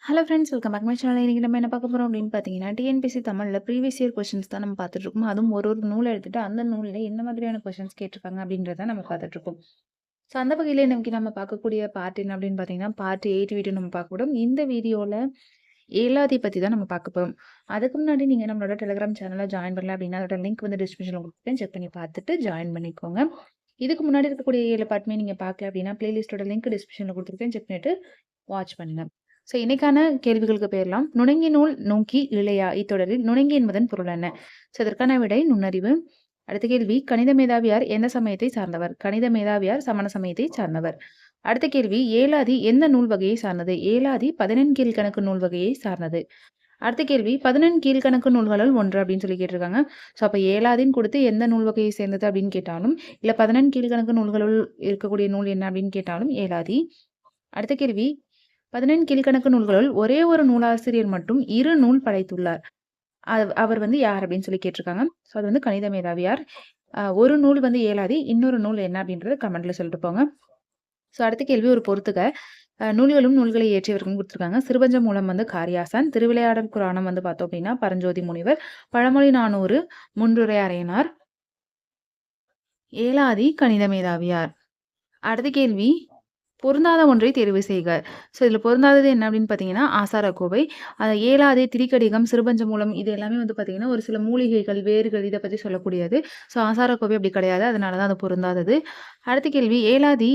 Hello friends, welcome back my channel. இன்னைக்கு நம்ம என்ன பார்க்க போறோம் அப்படின்னு பார்த்தீங்கன்னா, டிஎன்பிஎஸ்சி தமிழ்ல ப்ரீவியஸ் இயர் கொஸ்டின்ஸ் தான் நம்ம பார்த்துட்டு இருக்கோம். அதுவும் ஒரு ஒரு நூல் எடுத்துட்டு அந்த நூல்ல என்ன மாதிரியான கொஸ்டின்ஸ் கேட்டிருக்காங்க அப்படின்றத நம்ம பார்த்துட்டு இருக்கோம். ஸோ அந்த வகையில இன்னைக்கு நம்ம பார்க்கக்கூடிய பார்ட் என்ன அப்படின்னு பார்த்தீங்கன்னா, பார்ட் 8 வீடியோ நம்ம பார்க்க போறோம். இந்த வீடியோல ஏலாதி பத்தி தான் நம்ம பார்க்க போறோம். அதுக்கு முன்னாடி நீங்க நம்மளோட டெலிகிராம் சேனல்ல ஜாயின் பண்ணல அப்படின்னா, அதோட லிங்க் வந்து டிஸ்கிரிப்ஷன்ல கொடுத்துருக்கேன். செக் பண்ணி பார்த்துட்டு ஜாயின் பண்ணிக்கோங்க. இதுக்கு முன்னாடி இருக்கக்கூடிய 7 பார்ட்டுமே நீங்க பார்க்கல அப்படின்னா, பிளேலிஸ்ட்டோட லிங்க் டிஸ்கிரிப்ஷன்ல கொடுத்துருக்கேன். செக் பண்ணிட்டு வாட்ச் பண்ணுங்க. ஸோ இன்னைக்கான கேள்விகளுக்கு போயிரலாம். நுணங்கி நூல் நோக்கி இழையா இத்தொடரில் நுணங்கி என்பதன் பொருள் என்ன? ஸோ இதற்கான விடை நுண்ணறிவு. அடுத்த கேள்வி, கணித மேதாவியார் எந்த சமயத்தை சார்ந்தவர்? கணித மேதாவியார் சமண சமயத்தை சார்ந்தவர். அடுத்த கேள்வி, ஏலாதி எந்த நூல் வகையை சார்ந்தது? ஏலாதி 14 கீழ்கணக்கு நூல் வகையை சார்ந்தது. அடுத்த கேள்வி, 14 கீழ்கணக்கு நூல்களுள் ஒன்று அப்படின்னு சொல்லி கேட்டிருக்காங்க. ஸோ அப்போ ஏலாதின்னு கொடுத்து எந்த நூல் வகையை சேர்ந்தது அப்படின்னு கேட்டாலும், இல்லை 14 கீழ்கணக்கு நூல்களுள் இருக்கக்கூடிய நூல் என்ன அப்படின்னு கேட்டாலும் ஏலாதி. அடுத்த கேள்வி, 14 கீழ்கணக்கு நூல்களுள் ஒரே ஒரு நூலாசிரியர் மட்டும் 2 நூல் படைத்துள்ளார். அவர் வந்து யார் அப்படின்னு சொல்லி கேட்டிருக்காங்க. ஸோ அது வந்து கணித மேதாவியார். ஒரு நூல் வந்து ஏலாதி, இன்னொரு நூல் என்ன அப்படின்றத கமெண்ட்ல சொல்லிட்டு போங்க. ஸோ அடுத்த கேள்வி ஒரு பொறுத்துக. நூல்களும் நூல்களை இயற்றியவர்கள் கொடுத்துருக்காங்க. சிறுபஞ்ச மூலம் வந்து காரியாசான், திருவிளையாடல் புராணம் வந்து பார்த்தோம் அப்படின்னா பரஞ்சோதி முனிவர், பழமொழி 400 முன்றுரை அறையனார், ஏலாதி கணித மேதாவியார். அடுத்த கேள்வி, பொருந்தாத ஒன்றை தேர்வு செய்க. ஸோ இதில் பொருந்தாதது என்ன அப்படின்னு பார்த்தீங்கன்னா, ஆசாரக்கோவை, ஏலாதி, திரிகடிகம், சிறுபஞ்சமூலம் இது எல்லாமே வந்து பார்த்தீங்கன்னா, ஒரு சில மூலிகைகள், வேர்கள் இதை பற்றி சொல்லக்கூடியது. ஸோ ஆசாரக்கோவை அப்படி கிடையாது. அதனால தான் அது பொருந்தாதது. அடுத்த கேள்வி, ஏலாதி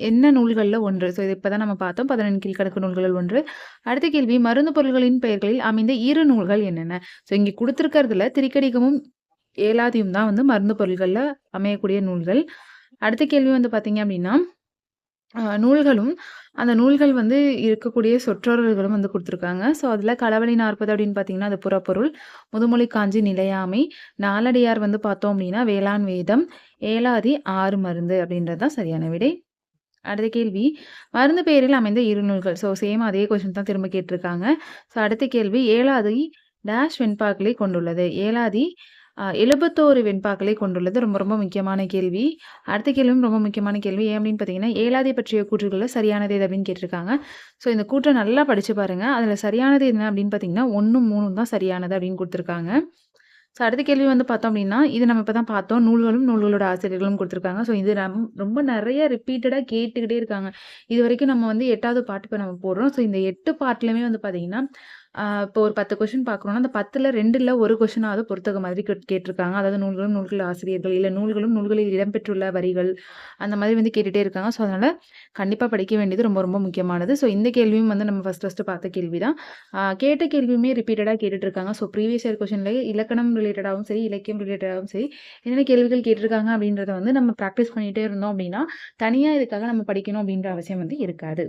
என்ன நூல்கள்ல ஒன்று? ஸோ இது இப்போ தான் நம்ம பார்த்தோம். 14 கீழ்க்கணக்கு நூல்களில் ஒன்று. அடுத்த கேள்வி, மருந்து பொருள்களின் பெயர்களில் அமைந்த 2 நூல்கள் என்னென்ன? ஸோ இங்கே கொடுத்துருக்கிறதுல திரிகடிகமும் ஏலாதியும் தான் வந்து மருந்து பொருள்கள்ல அமையக்கூடிய நூல்கள். அடுத்த கேள்வி வந்து பார்த்தீங்க அப்படின்னா, நூல்களும், அந்த நூல்கள் வந்து இருக்கக்கூடிய சொற்றொடர்களும் வந்து குடுத்துருக்காங்க. ஸோ, அதில களவழி 40 அப்படின்னு பார்த்தீங்கன்னா, அது புறப்பொருள், முதுமொழி காஞ்சி நிலையாமை, நாலடியார் வந்து பார்த்தோம் அப்படின்னா, வேளாண் வேதம், ஏலாதி 6 மருந்து அப்படின்றது தான் சரியான விடை. அடுத்த கேள்வி, மருந்து பெயரில் அமைந்த 2 நூல்கள். ஸோ, சேம் அதே கொஸ்டின் தான் திரும்ப கேட்டிருக்காங்க. ஸோ, அடுத்த கேள்வி, ஏலாதி டேஷ் வெண்பாக்களை கொண்டுள்ளது. ஏலாதி 71 வெண்பாக்களை கொண்டுள்ளது. ரொம்ப ரொம்ப முக்கியமான கேள்வி. அடுத்த கேள்வியும் ரொம்ப முக்கியமான கேள்வி. ஏன் அப்படின்னு பார்த்தீங்கன்னா, ஏலாதி பற்றிய கூற்றுகள்ல சரியானது எது அப்படின்னு கேட்டிருக்காங்க. ஸோ இந்த கூற்ற நல்லா படிச்சு பாருங்க. அதில சரியானது என்ன அப்படின்னு பார்த்தீங்கன்னா, 1ம் 3ம் தான் சரியானது அப்படின்னு குடுத்துருக்காங்க. ஸோ அடுத்த கேள்வி வந்து பார்த்தோம் அப்படின்னா, இது நம்ம இப்ப தான் பார்த்தோம். நூல்களும், நூல்களோட ஆசிரியர்களும் குடுத்துருக்காங்க. ஸோ இது ரொம்ப நெறைய ரிப்பீட்டடா கேட்டுக்கிட்டே இருக்காங்க. இதுவரைக்கும் நம்ம வந்து 8வது பார்ட் இப்ப நம்ம போடுறோம். ஸோ இந்த 8 பார்ட்லயுமே வந்து பார்த்தீங்கன்னா, இப்போ ஒரு 10 கொஸ்டின் பார்க்குறோம்னா, அந்த 10ல 2ல 1 கொஸ்டினாவது பொறுத்துக்க மாதிரி கேட்டிருக்காங்க. அதாவது நூல்களும், நூல்கள் ஆசிரியர்கள், இல்ல நூல்களும், நூல்களில் இடம்பெற்றுள்ள வரிகள், அந்த மாதிரி வந்து கேட்டுட்டே இருக்காங்க. ஸோ அதனால கண்டிப்பா படிக்க வேண்டியது ரொம்ப ரொம்ப முக்கியமானது. ஸோ இந்த கேள்வியும் வந்து நம்ம ஃபர்ஸ்ட் பார்த்த கேள்வி தான். கேட்ட கேள்வியுமே ரிப்பீட்டடா கேட்டுட்டு இருக்காங்க. ஸோ ப்ரீவியஸ் இயர் கொஸ்டின்லயே இலக்கணம் ரிலேட்டடாவும் சரி, இலக்கியம் ரிலேட்டடாவும் சரி, என்னென்ன கேள்விகள் கேட்டிருக்காங்க அப்படின்றத வந்து நம்ம பிராக்டிஸ் பண்ணிட்டே இருந்தோம் அப்படின்னா, தனியா இதுக்காக நம்ம படிக்கணும் அப்படின்ற அவசியம் வந்து இருக்காது.